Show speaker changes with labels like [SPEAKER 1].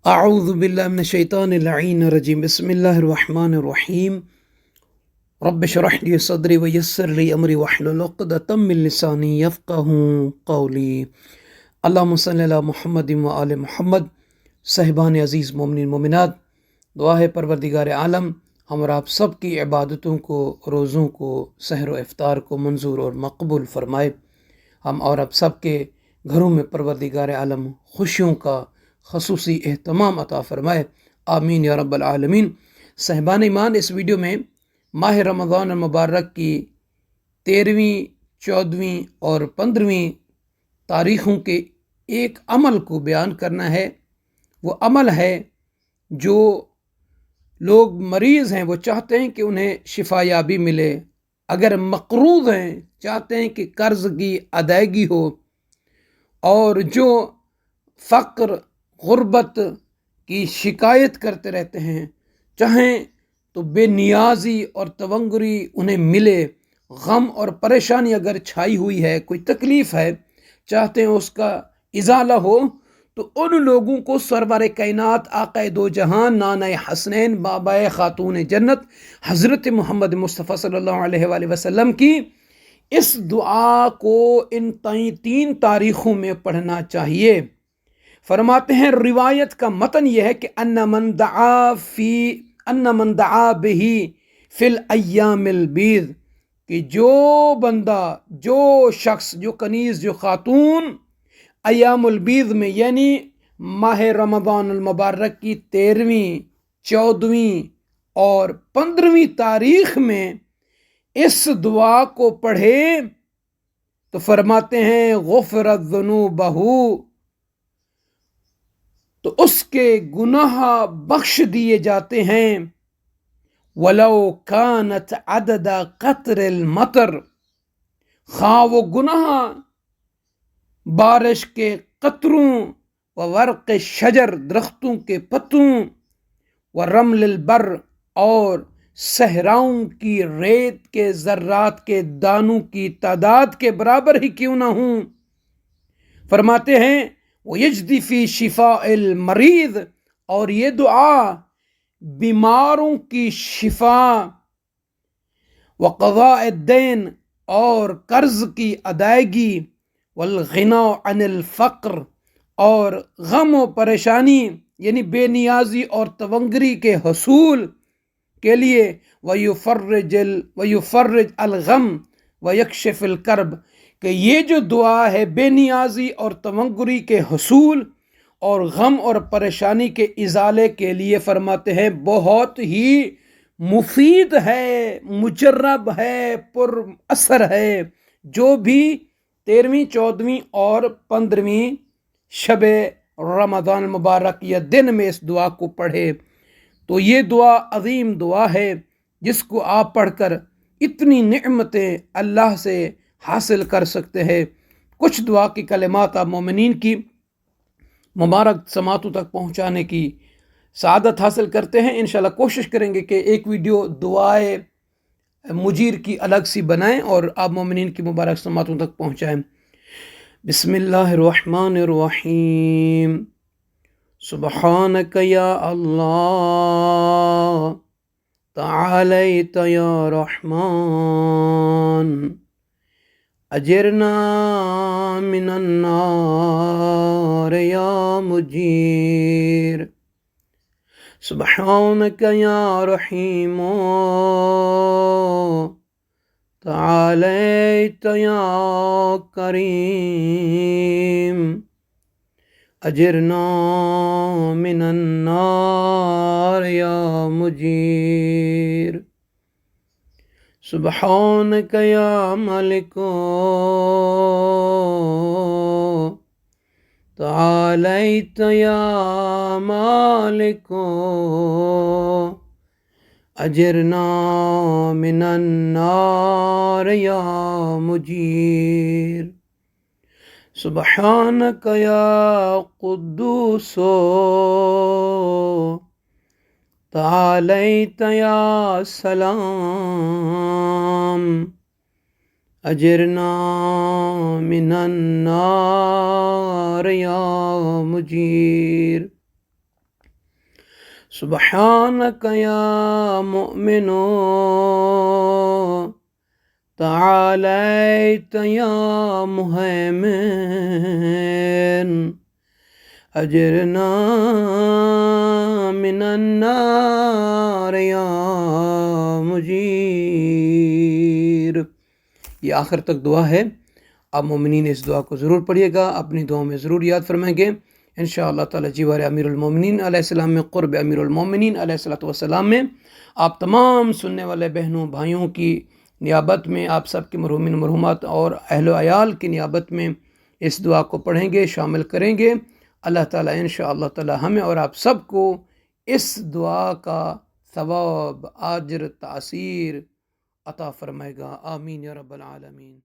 [SPEAKER 1] اعوذ باللہ من الشیطان اللعین الرجیم بسم اللہ الرحمن الرحیم رب اشرح لی صدری ویسر لی امری واحلل عقدۃ من لسانی یفقہوا قولی۔ اللہم صلی علی محمد وآل محمد۔ صاحبان عزیز مومنین مومنات، دعا ہے پروردگار عالم ہم اور آپ سب کی عبادتوں کو، روزوں کو، سحر و افطار کو منظور اور مقبول فرمائے۔ ہم اور آپ سب کے گھروں میں پروردگار عالم خوشیوں کا خصوصی اہتمام عطا فرمائے، آمین یا رب العالمین۔ صاحبان ایمان، اس ویڈیو میں ماہ رمضان المبارک کی 13ویں، 14ویں اور 15ویں تاریخوں کے ایک عمل کو بیان کرنا ہے۔ وہ عمل ہے جو لوگ مریض ہیں وہ چاہتے ہیں کہ انہیں شفا یابی ملے، اگر مقروض ہیں چاہتے ہیں کہ قرض کی ادائیگی ہو، اور جو فقر غربت کی شکایت کرتے رہتے ہیں چاہیں تو بے نیازی اور تونگری انہیں ملے، غم اور پریشانی اگر چھائی ہوئی ہے، کوئی تکلیف ہے چاہتے ہیں اس کا ازالہ ہو، تو ان لوگوں کو سرور کائنات آقا دو جہان نانہ حسنین بابا خاتون جنت حضرت محمد مصطفیٰ صلی اللہ علیہ وآلہ وسلم کی اس دعا کو ان 3 تاریخوں میں پڑھنا چاہیے۔ فرماتے ہیں روایت کا متن یہ ہے کہ ان من دعا بہی فی الایام البیض، کہ جو بندہ، جو شخص، جو کنیز، جو خاتون ایام البیض میں یعنی ماہ رمضان المبارک کی 13ویں، 14ویں اور 15ویں تاریخ میں اس دعا کو پڑھے تو فرماتے ہیں غفرت ذنوبہ، تو اس کے گناہ بخش دیے جاتے ہیں، ولو کانت عدد قطر المطر، خواہ وہ گناہ بارش کے قطروں، وورق شجر درختوں کے پتوں، ورمل البر اور صحراؤں کی ریت کے ذرات کے دانوں کی تعداد کے برابر ہی کیوں نہ ہوں۔ فرماتے ہیں وَيَجْدِ فِي شِفَاءِ الْمَرِيضِ، اور یہ دعا بیماروں کی شفا، وقضاء الدین اور قرض کی ادائیگی، والغناء عن الفقر اور غم و پریشانی یعنی بے نیازی اور تونگری کے حصول کے لیے، وَيُفَرِّجْ الْغَمْ وَيَكْشِفِ الْكَرْبَ، کہ یہ جو دعا ہے بے نیازی اور تونگری کے حصول اور غم اور پریشانی کے ازالے کے لیے، فرماتے ہیں بہت ہی مفید ہے، مجرب ہے، پر اثر ہے۔ جو بھی 13ویں، 14ویں اور 15ویں شب رمضان المبارک یا دن میں اس دعا کو پڑھے تو یہ دعا عظیم دعا ہے جس کو آپ پڑھ کر اتنی نعمتیں اللہ سے حاصل کر سکتے ہیں۔ کچھ دعا کی کلمات آپ مومنین کی مبارک سماعتوں تک پہنچانے کی سعادت حاصل کرتے ہیں۔ انشاءاللہ کوشش کریں گے کہ ایک ویڈیو دعائے مجیر کی الگ سی بنائیں اور آپ مومنین کی مبارک سماعتوں تک پہنچائیں۔ بسم اللہ الرحمن الرحیم، سبحانک یا اللہ، تعالیت یا رحمان، اجرنا من النار یا مجیر، سبحانک یا رحیم، تعالیت یا کریم، اجرنا من النار یا مجیر، سبحانک یا ملک، تعالیت یا مالک، اجرنا من النار یا مجیر، سبحانک یا قدوس، تعالیت یا سلام، اجرنا من النار یا مجیر، سبحانک یا مؤمنو تعالیت یا مہیمن اجرنا من النار یا مجیر۔ یہ آخر تک دعا ہے، آپ مومنین اس دعا کو ضرور پڑھیے گا، اپنی دعاؤں میں ضرور یاد فرمائیں گے انشاءاللہ تعالی۔ جیوار امیر المومنین علیہ السلام میں، قرب امیر المومنین علیہ السلام میں، آپ تمام سننے والے بہنوں بھائیوں کی نیابت میں، آپ سب کے مرحومین مرحومات اور اہل و عیال کی نیابت میں اس دعا کو پڑھیں گے، شامل کریں گے۔ اللہ تعالیٰ انشاءاللہ تعالی ہمیں اور آپ سب کو اس دعا کا ثواب، اجر، تاثیر عطا فرمائے گا۔ آمین یا رب العالمین۔